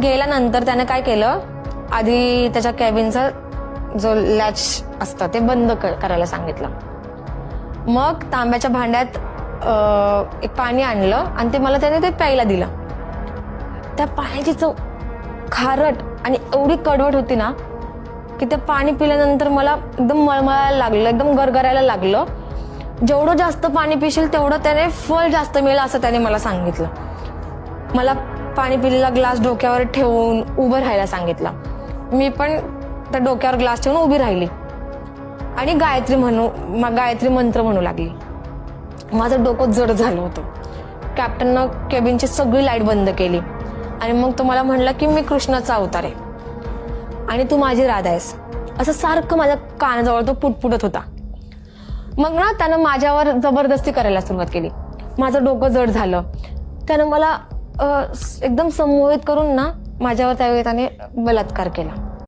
गेल्यानंतर त्याने काय केलं, आधी त्याच्या कॅबिनचा जो लॅच असतं ते बंद करायला सांगितलं. मग तांब्याच्या भांड्यात एक पाणी आणलं आणि ते मला त्याने ते प्यायला दिलं. त्या पाण्याची चव खारट आणि एवढी कडवट होती ना की ते पाणी पिल्यानंतर मला एकदम मळमळायला लागलं, एकदम गरगरायला लागलं. जेवढं जास्त पाणी पिशील तेवढं त्याने फळ जास्त मिळेल असं त्याने मला सांगितलं. मला पाणी पिलेला ग्लास डोक्यावर ठेवून उभं राहायला सांगितलं. मी पण त्या डोक्यावर ग्लास ठेवून उभी राहिली आणि गायत्री मंत्र म्हणू लागली. माझं डोकं जड झालं होतं. कॅप्टननं केबिनची सगळी लाईट बंद केली आणि मग तो मला म्हणला की मी कृष्णाचा अवतार आहे आणि तू माझी राधा आहेस, असं सारखं माझ्या कानाजवळ तो पुटपुटत होता. मग ना त्यानं माझ्यावर जबरदस्ती करायला सुरुवात केली. माझं डोकं जड झालं. त्यानं मला एकदम संमोहित करून ना माझ्यावर त्यावेळी त्याने बलात्कार केला.